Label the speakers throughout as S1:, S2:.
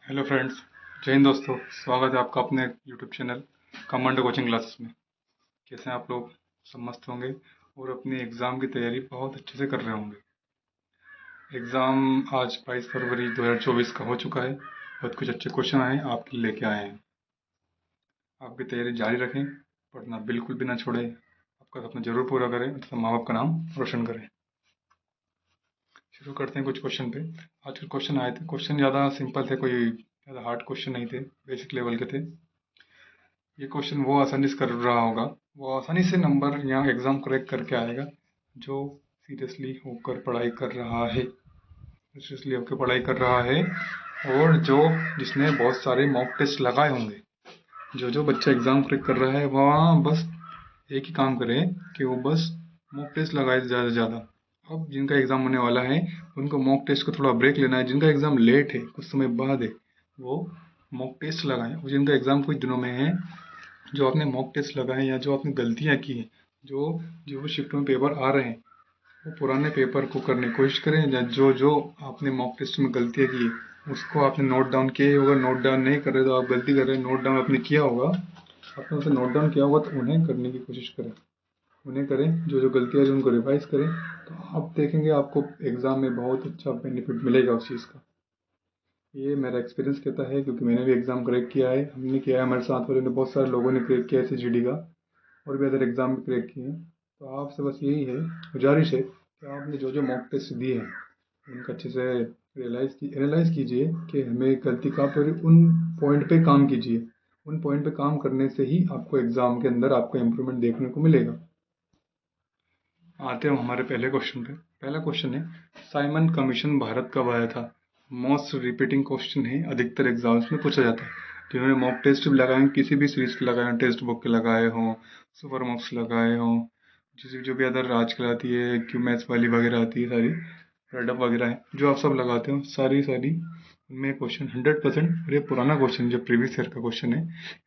S1: Hello friends. जय हिंद दोस्तों। स्वागत है आपका अपने YouTube channel commando coaching classes में। कैसे हैं आप लोग? सब मस्त होंगे और अपनी एग्ज़ाम की तैयारी बहुत अच्छे से कर रहे होंगे। एग्ज़ाम आज 22 फरवरी 2024 का हो चुका है। बहुत कुछ अच्छे क्वेश्चन आए हैं, आपके लिए लेके आए हैं। आपकी तैयारी जारी रखें, पढ़ना बिल्कुल भी ना छोड़ें। आपका सपना जरूर पूरा करें तथा माँ बाप का नाम रोशन करें। शुरू करते हैं कुछ क्वेश्चन पे। आज के क्वेश्चन आए थे, क्वेश्चन ज़्यादा सिंपल थे, कोई ज़्यादा हार्ड क्वेश्चन नहीं थे, बेसिक लेवल के थे। ये क्वेश्चन वो आसानी से कर रहा होगा, वो आसानी से नंबर या एग्जाम क्रैक करके आएगा जो सीरियसली होकर पढ़ाई कर रहा है, सीरियसली होकर पढ़ाई कर रहा है। और जो जिसने बहुत सारे मॉक टेस्ट लगाए होंगे। जो जो बच्चा एग्जाम क्रैक कर रहा है वहाँ बस एक ही काम करे कि वो बस मॉक टेस्ट लगाए ज़्यादा से ज़्यादा। अब जिनका एग्जाम होने वाला है उनको मॉक टेस्ट को थोड़ा ब्रेक लेना है। जिनका एग्जाम लेट है, कुछ समय बाद है, वो मॉक टेस्ट लगाएं। और जिनका एग्जाम कुछ दिनों में है, जो आपने मॉक टेस्ट लगाए या जो आपने गलतियां की हैं, जो जो शिफ्ट में पेपर आ रहे हैं, वो पुराने पेपर को करने की कोशिश करें। या जो जो आपने मॉक टेस्ट में गलतियां की उसको आपने नोट डाउन किया ही होगा। नोट डाउन नहीं कर रहे तो आप गलती कर रहे हैं। नोट डाउन आपने किया होगा, आपने उसे नोट डाउन किया होगा तो उन्हें करने की कोशिश करें। उन्हें करें, जो जो गलतियां जो उनको रिवाइज करें। तो आप देखेंगे आपको एग्जाम में बहुत अच्छा बेनिफिट मिलेगा उस चीज़ का। ये मेरा एक्सपीरियंस कहता है, क्योंकि मैंने भी एग्जाम क्रैक किया है, हमने किया है, हमारे साथ वाले ने, बहुत सारे लोगों ने क्रैक किया है SGD का, और भी अदर एग्जाम भी क्रैक किए हैं। तो आपसे बस यही है, गुजारिश है कि आपने जो जो मॉक टेस्ट दिए हैं उनका अच्छे से एनालाइज कीजिए कि हमें गलती कहाँ पर है, उन पॉइंट पे काम कीजिए। उन पॉइंट पे काम करने से ही आपको एग्जाम के अंदर आपको इम्प्रूवमेंट देखने को मिलेगा। आते हैं हमारे पहले क्वेश्चन पे। पहला क्वेश्चन है, साइमन कमीशन भारत कब आया था? मोस्ट रिपीटिंग क्वेश्चन है, अधिकतर एग्जाम्स में पूछा जाता है। जिन्होंने मॉक टेस्ट भी लगाए, किसी भी सीरीज के लगाए, टेक्स्ट बुक के लगाए हों, सुपर मॉक्स लगाए हों, जैसे जो भी अदर आजकल आती है, क्यू मैथ्स वाली वगैरह आती है, सारी रेडअप वगैरह है, जो आप सब लगाते हो, सारी सारी उनमें क्वेश्चन 100%, और ये पुराना क्वेश्चन जो प्रीवियस ईयर का क्वेश्चन है,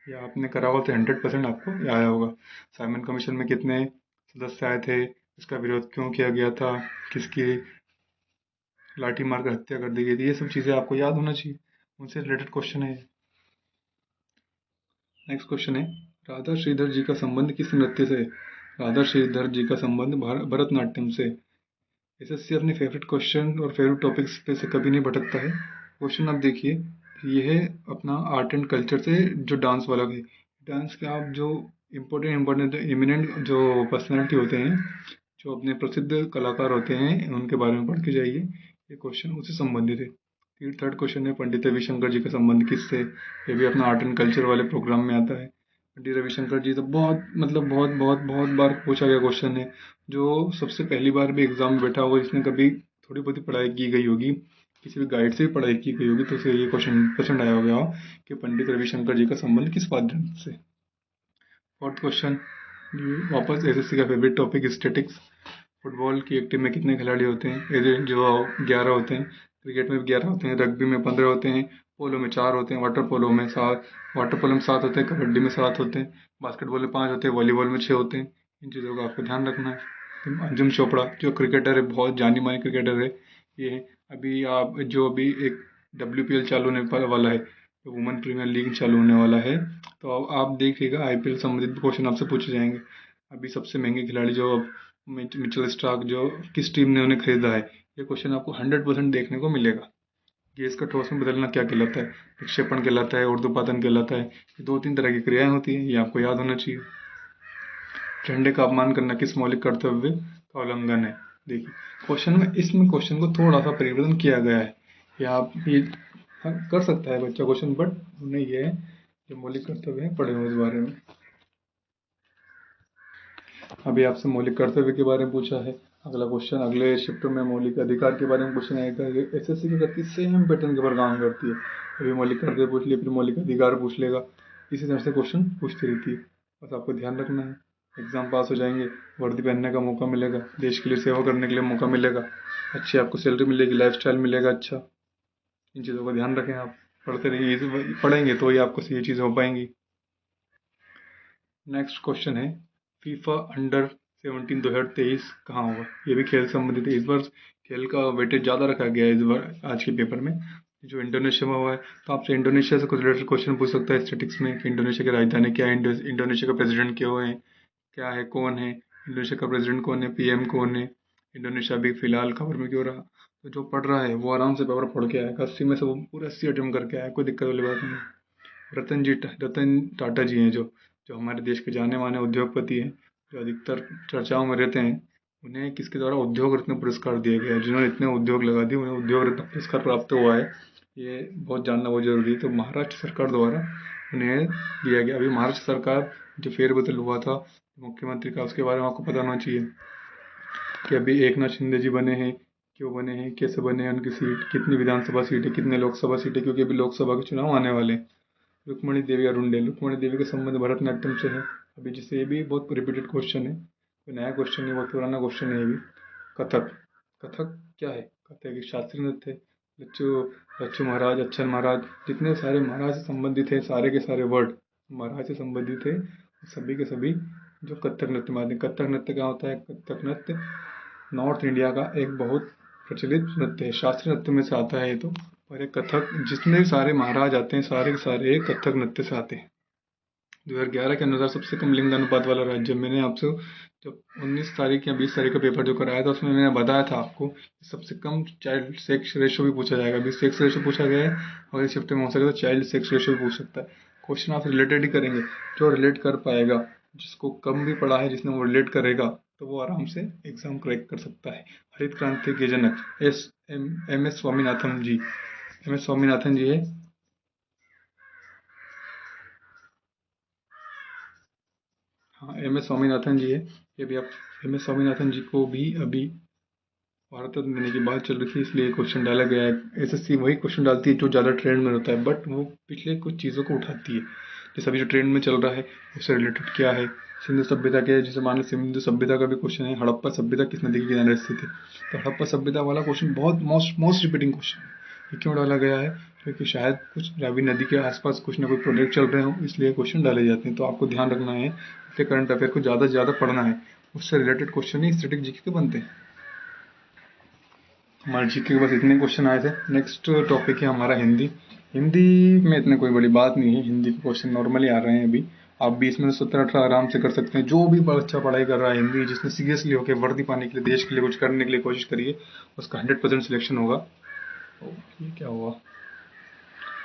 S1: ये आपने करा हुआ तो 100% आपको आया होगा। साइमन कमीशन में कितने सदस्य आए थे, इसका विरोध क्यों किया गया था, किसकी लाठी मारकर हत्या कर दी गई थी, ये सब चीज़ें आपको याद होना चाहिए। उनसे रिलेटेड क्वेश्चन है। नेक्स्ट क्वेश्चन है, राधा श्रीधर जी का संबंध किस नृत्य से है? राधा श्रीधर जी का संबंध भरतनाट्यम से। एसएससी अपने फेवरेट क्वेश्चन और फेवरेट टॉपिक्स पे से कभी नहीं भटकता है। क्वेश्चन आप देखिए, ये है अपना आर्ट एंड कल्चर से, जो डांस वाला है। डांस के आप जो इम्पोर्टेंट इमिनेंट जो पर्सनैलिटी होते हैं, जो अपने प्रसिद्ध कलाकार होते हैं, उनके बारे में पढ़ के जाइए। ये क्वेश्चन उससे संबंधित है। फिर थर्ड क्वेश्चन है, पंडित रविशंकर जी का संबंध किससे? ये भी अपना आर्ट एंड कल्चर वाले प्रोग्राम में आता है। पंडित रविशंकर जी तो बहुत मतलब बहुत बहुत बहुत बार पूछा गया क्वेश्चन है। जो सबसे पहली बार भी एग्जाम में बैठा होगा, जिसने कभी थोड़ी बहुत ही पढ़ाई की गई होगी, किसी भी गाइड से भी पढ़ाई की गई होगी, तो उसे ये क्वेश्चन पसंद आया होगा कि पंडित रविशंकर जी का संबंध किस वाद्य यंत्र से। फोर्थ क्वेश्चन, वापस एसएससी का फेवरेट टॉपिक स्टैटिक्स। फुटबॉल की एक टीम में कितने खिलाड़ी होते हैं? जो 11 होते हैं। क्रिकेट में भी 11 होते हैं, रग्बी में 15 होते हैं, पोलो में 4 होते हैं, वाटर पोलो में 7, वाटर पोलो में 7 होते हैं, कबड्डी में 7 होते हैं, बास्केटबॉल में 5 होते हैं, वॉलीबॉल में 6 होते हैं। इन चीज़ों का आपको ध्यान रखना है। तो अंजुम चोपड़ा जो क्रिकेटर है, बहुत जानी मानी क्रिकेटर है, ये अभी आप जो अभी एक WPL चालू होने वाला है, वुमेन प्रीमियर लीग चालू होने वाला है, तो अब आप देखिएगा IPL संबंधित क्वेश्चन आपसे पूछे जाएंगे। अभी सबसे महंगे खिलाड़ी जो मिचेल स्टार्क, जो किस टीम ने उन्हें खरीदा है, ये क्वेश्चन आपको 100% देखने को मिलेगा। गैस का ठोस में बदलना क्या कहलाता है? विक्षेपण कहलाता है, ऊर्ध्वपातन कहलाता है। ये 2-3 तरह की क्रियाएं होती हैं, ये आपको याद होना चाहिए। झंडे का अपमान करना किस मौलिक कर्तव्य का उल्लंघन है? देखिए क्वेश्चन में, इसमें क्वेश्चन को थोड़ा सा परिवर्तन किया गया है, या आप ये कर सकता है बच्चा क्वेश्चन, बट उन्हें ये जो मौलिक कर्तव्य है पढ़े हो इस बारे में। अभी आपसे मौलिक कर्तव्य के बारे में पूछा है, अगला क्वेश्चन अगले शिफ्ट में मौलिक अधिकार के बारे में क्वेश्चन आएगा। SSC क्या करती है, सेम पैटर्न के ऊपर काम करती है। अभी मौलिक कर्तव्य पूछ लिया, फिर मौलिक अधिकार पूछ लेगा, इसी तरह से क्वेश्चन पूछती रहती है। बस आपको ध्यान रखना है, एग्जाम पास हो जाएंगे, वर्दी पहनने का मौका मिलेगा, देश के लिए सेवा करने के लिए मौका मिलेगा, अच्छी आपको सैलरी मिलेगी, लाइफ मिलेगा अच्छा। इन चीज़ों का ध्यान रखें आप, पढ़ते रहिए, पढ़ेंगे तो ही आपको ये चीज़ें हो पाएंगी। नेक्स्ट क्वेश्चन है, फीफा अंडर 17 2023 कहाँ होगा? ये भी खेल संबंधित है। इस बार खेल का वेटेज ज़्यादा रखा गया है इस बार आज के पेपर में। जो इंडोनेशिया में हुआ है, तो आपसे इंडोनेशिया से कुछ रिलेटेड क्वेश्चन पूछ सकता है स्टेटिक्स में कि इंडोनेशिया की राजधानी क्या है, इंडोनेशिया का प्रेसिडेंट क्यों है, क्या है, कौन है इंडोनेशिया का प्रेसिडेंट, कौन है, पीएम कौन है, इंडोनेशिया अभी फिलहाल खबर में क्यों रहा। तो जो पढ़ रहा है वो आराम से पेपर पढ़ के आएगा, 80 में से वो पूरे 80 अटेम्प्ट करके आएगा, कोई दिक्कत वाली बात नहीं है। रतन टाटा जी हैं, जो हमारे देश के जाने माने उद्योगपति हैं, जो अधिकतर चर्चाओं में रहते हैं। उन्हें किसके द्वारा उद्योग रत्न पुरस्कार दिया गया है, जिन्होंने इतने उद्योग लगा दिए उन्हें उद्योग रत्न पुरस्कार प्राप्त हुआ है। ये बहुत जानना बहुत जरूरी है। तो महाराष्ट्र सरकार द्वारा उन्हें दिया गया। अभी महाराष्ट्र सरकार जो फेरबदल हुआ था मुख्यमंत्री का, उसके बारे में आपको पता होना चाहिए कि अभी एकनाथ शिंदे जी बने हैं, क्यों बने हैं, कैसे बने हैं, उनकी सीट कितनी, विधानसभा सीट है कितने, लोकसभा सीट है, क्योंकि अभी लोकसभा के चुनाव आने वाले हैं। रुक्मणी देवी अरुंडे, रुक्मणी देवी का संबंध भरतनाट्यम से है। अभी जैसे ये भी बहुत रिपीटेड क्वेश्चन है, कोई नया क्वेश्चन नहीं, बहुत पुराना क्वेश्चन है ये भी। कथक, कथक क्या है? कथक एक शास्त्रीय नृत्य है। लच्चू लच्चू महाराज, अच्छन महाराज, जितने सारे महाराज से संबंधित है, सारे के सारे वर्ड महाराज से संबंधित है, सभी के सभी जो कथक नृत्य में आते हैं। कथक नृत्य क्या होता है? कथक नृत्य नॉर्थ इंडिया का एक बहुत प्रचलित नृत्य है, शास्त्रीय नृत्य में से आता है ये तो। और ये कथक, जितने भी सारे महाराज आते हैं सारे के सारे कथक नृत्य से आते हैं। 2011 के अनुसार सबसे कम लिंग अनुपात वाला राज्य। मैंने आपसे जब 19 तारीख या 20 तारीख का पेपर जो कराया था उसमें मैंने बताया था आपको कि सबसे कम चाइल्ड सेक्स रेशो भी पूछा जाएगा। अभी सेक्स रेशो पूछा गया है, और इस शिफ्ट में हो सके तो चाइल्ड सेक्स रेशो भी पूछ सकता है। क्वेश्चन आप रिलेटेड ही करेंगे, जो रिलेट कर पाएगा, जिसको कम भी पढ़ा है, जिसने वो रिलेट करेगा, तो वो आराम से एग्जाम क्रैक कर सकता है। हरित क्रांति के जनक एम एस स्वामीनाथन जी, एम एस स्वामीनाथन जी है। हाँ, एम एस स्वामीनाथन जी है। ये भी आप, एम एस स्वामीनाथन जी को भी अभी भारत रत्न देने की बात चल रही थी, इसलिए क्वेश्चन डाला गया है। एसएससी वही क्वेश्चन डालती है जो ज़्यादा ट्रेंड में होता है, बट वो पिछले कुछ चीज़ों को उठाती है। जैसे अभी जो ट्रेंड में चल रहा है उससे रिलेटेड क्या है, सिंधु सभ्यता के, जैसे मान लो सिंधु सभ्यता का भी क्वेश्चन है, हड़प्पा सभ्यता किस नदी के किनारे स्थित है। तो हड़प्पा सभ्यता वाला क्वेश्चन बहुत मोस्ट रिपीटिंग क्वेश्चन है। ये क्यों डाला गया है? क्योंकि शायद कुछ रावी नदी के आसपास कुछ ना कोई प्रोजेक्ट चल रहे हो, इसलिए क्वेश्चन डाले जाते हैं। तो आपको ध्यान रखना है, इसलिए करंट अफेयर को ज़्यादा से ज़्यादा पढ़ना है, उससे रिलेटेड क्वेश्चन ही स्टैटिक जीके के बनते हैं। हमारे जीके के बस इतने क्वेश्चन आए थे। नेक्स्ट टॉपिक है हमारा हिंदी। हिंदी में इतने कोई बड़ी बात नहीं है, हिंदी के क्वेश्चन नॉर्मली आ रहे हैं अभी। आप 20 में से 17-18 आराम से कर सकते हैं। जो भी बच्चा पढ़ाई कर रहा है हिंदी, जिसने सीरियसली होकर वर्दी पाने के लिए, देश के लिए कुछ करने के लिए कोशिश करिए, उसका 100% सिलेक्शन होगा। ये क्या हुआ?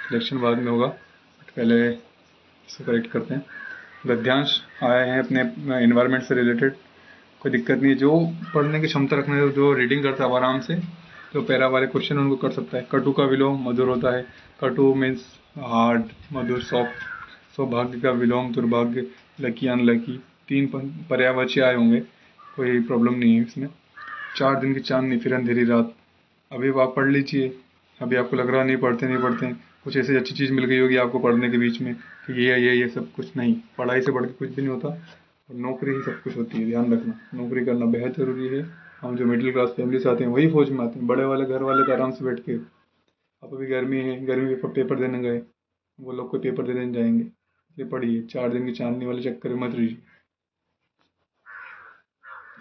S1: सिलेक्शन बाद में होगा, बट पहले इसको करेक्ट करते हैं। गद्यांश आए हैं अपने एनवायरनमेंट से रिलेटेड, कोई दिक्कत नहीं है। जो पढ़ने की क्षमता रखने, जो रीडिंग करता है वो आराम से जो पैरा वाले क्वेश्चन उनको कर सकता है। कटु का विलोम मधुर होता है। कटु मीन्स हार्ड, मधुर सॉफ्ट। सौभाग्य का विलोम दुर्भाग्य, लकी अनलकी। 3 पर्यायवाची आए होंगे, कोई प्रॉब्लम नहीं है इसमें। 4 दिन की चांदनी फिर अंधेरी रात। अभी आप पढ़ लीजिए, अभी आपको लग रहा नहीं पढ़ते नहीं पढ़ते हैं, कुछ ऐसी अच्छी चीज़ मिल गई होगी आपको पढ़ने के बीच में कि ये सब कुछ नहीं, पढ़ाई से बढ़ के कुछ भी नहीं होता, और नौकरी ही सब कुछ होती है। ध्यान रखना, नौकरी करना बेहद ज़रूरी है। हम जो मिडिल क्लास फैमिली से आते हैं वही फौज में आते हैं। बड़े वाले घर वाले तो आराम से बैठ के, अब अभी गर्मी है, गर्मी में पेपर देने गए, वो लोग कोई पेपर देने जाएंगे, इसलिए पढ़िए। 4 दिन की चांदनी वाले चक्कर में मत रहिए।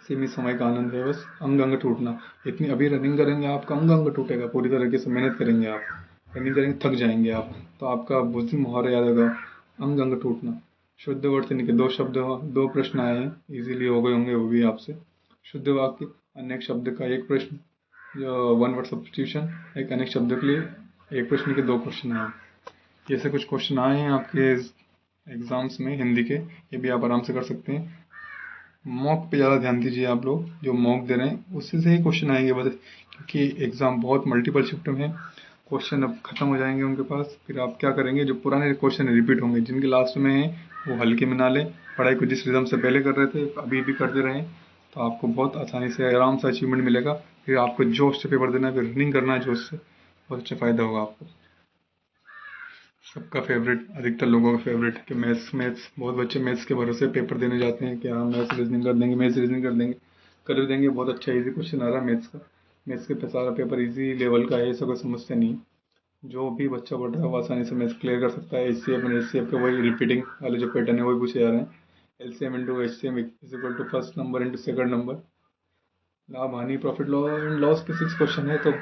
S1: सीमित समय का आनंद है बस। अंग अंग टूटना, इतनी अभी रनिंग करेंगे आपका अंग अंग टूटेगा। पूरी तरीके से मेहनत करेंगे आप, रनिंग करेंगे थक जाएंगे आप, तो आपका बुद्धि मुहावरा याद होगा, अंग अंग टूटना। शुद्ध वर्तनी के 2 शब्द, 2 प्रश्न आए हैं, इजीली हो गए होंगे वो भी आपसे। शुद्ध वाक्य, अनेक शब्द का एक प्रश्न, जो 1 वर्ड सब्स्टिट्यूशन, एक अनेक शब्द के लिए एक प्रश्न के 2 क्वेश्चन आए। जैसे कुछ क्वेश्चन आए हैं आपके एग्जाम्स में हिंदी के, ये भी आप आराम से कर सकते हैं। मॉक पे ज़्यादा ध्यान दीजिए आप लोग, जो मॉक दे रहे हैं उससे से ही क्वेश्चन आएंगे बस, क्योंकि एग्ज़ाम बहुत मल्टीपल शिफ्ट में है। क्वेश्चन अब खत्म हो जाएंगे उनके पास, फिर आप क्या करेंगे, जो पुराने क्वेश्चन रिपीट होंगे, जिनके लास्ट में है वो हल्के में ना लें। पढ़ाई को जिस रिदम से पहले कर रहे थे अभी भी करते रहें, तो आपको बहुत आसानी से आराम से अचीवमेंट मिलेगा। फिर आपको जोश से पेपर देना है, फिर रनिंग करना है जोश से, बहुत अच्छा फ़ायदा होगा आपको। सबका फेवरेट, अधिकतर लोगों का फेवरेट कि मैथ्स मैथ्स, बहुत बच्चे मैथ्स के भरोसे पेपर देने जाते हैं कि हाँ मैथ्स रीजनिंग कर देंगे, मैथ्स रीजनिंग कर देंगे, कर भी देंगे। बहुत अच्छा इजी क्वेश्चन आ रहा है मैथ्स का। मैथ्स के सारा पेपर इजी लेवल का है, ऐसा कोई समस्या नहीं है। जो भी बच्चा पढ़ रहा है वो आसानी से मैथ्स क्लियर कर सकता है। एचसीएफ एंड एचसीएफ के वही रिपीटिंग वाले जो पैटर्न है वही पूछे जा रहे हैं। LCM into HCM is equal to first number into second number. लाभ हानि प्रॉफिट एंड लॉस के 6 क्वेश्चन है, तो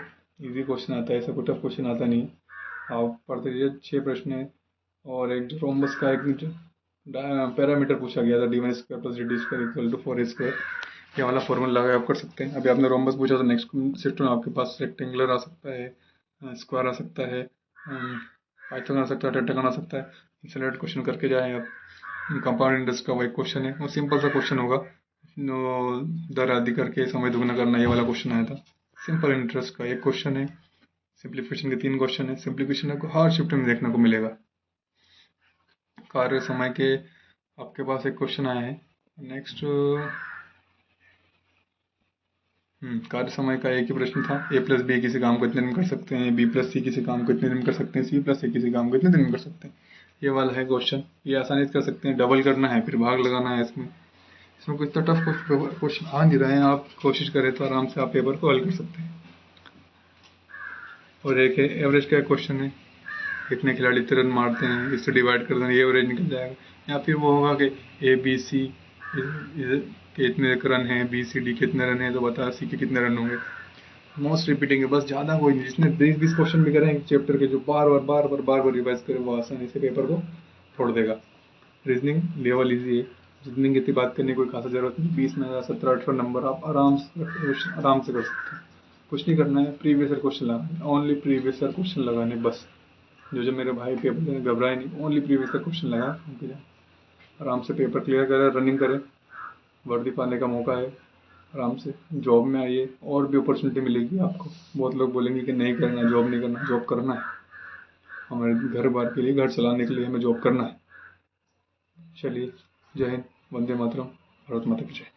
S1: इजी क्वेश्चन आता है, ऐसा कोई टफ क्वेश्चन आता नहीं है। आप पढ़ते रहिए। 6 प्रश्न है और एक जो रोम्बस का एक पैरामीटर पूछा गया था, d1 square plus D square equal to 4 square. ये वाला फॉर्मूला लगा के आप कर सकते हैं। अभी आपने रोम्बस पूछा तो नेक्स्ट शिफ्ट में आपके पास रेक्टेंगुलर आ सकता है, स्क्वायर आ सकता है, पाइथागोरस आ सकता है, टेट्रागोन आ सकता है। सेलेक्ट क्वेश्चन करके जाएं आप। कंपाउंड इंटरेस्ट का वही क्वेश्चन है और सिंपल सा क्वेश्चन होगा। दर आदि करके समय दुगना करना, ये वाला क्वेश्चन आया था। सिंपल इंटरेस्ट का एक क्वेश्चन है। सिंप्लीफिकेशन के 3 क्वेश्चन है। सिंप्लीफिकेशन आपको हर शिफ्ट में देखने को मिलेगा। कार्य समय के आपके पास एक क्वेश्चन आया है। नेक्स्ट कार्य समय का एक ही प्रश्न था। ए प्लस बी किसी काम को इतने दिन कर सकते हैं, बी प्लस सी किसी काम को इतने दिन कर सकते हैं, सी प्लस ए किसी काम को इतने दिन कर सकते हैं। ये वाला है क्वेश्चन। ये आसानी से कर सकते हैं। डबल करना है, फिर भाग लगाना है। इसमें कोई इतना टफ क्वेश्चन आ नहीं रहे हैं। आप कोशिश करें तो आराम से आप पेपर को हल कर सकते हैं। और एक है एवरेज का क्वेश्चन है, कितने खिलाड़ी इतने रन मारते हैं, इससे डिवाइड कर देना, ये एवरेज निकल जाएगा। या फिर वो होगा कि ए बी सी के इतने रन हैं, बी सी डी के इतने रन हैं, तो बता सी के कितने रन होंगे। मोस्ट रिपीटिंग है, बस ज़्यादा कोई नहीं। जिसने 20 क्वेश्चन भी करें चैप्टर के, जो बार बार रिवाइज करे, वो आसानी से पेपर को फोड़ देगा। रीजनिंग लेवल इजी है। रीजनिंग की इतनी बात करने की कोई खास जरूरत नहीं। 20 में 17-18 नंबर आप आराम से कर सकते हैं। कुछ नहीं करना है, प्रीवियस ईयर क्वेश्चन लगाने, ओनली प्रीवियस ईयर क्वेश्चन लगाने बस। जो मेरे भाई पेपर देने घबराए नहीं, ओनली प्रीवियस ईयर क्वेश्चन लगा, आराम से पेपर क्लियर करें, रनिंग करें। वर्दी पाने का मौका है, आराम से जॉब में आइए, और भी अपॉर्चुनिटी मिलेगी आपको। बहुत लोग बोलेंगे कि नहीं करना, जॉब नहीं करना। जॉब करना है, हमारे घर बार के लिए, घर चलाने के लिए हमें जॉब करना है। चलिए, जय हिंद, वंदे मातरम, भारत माता की जय।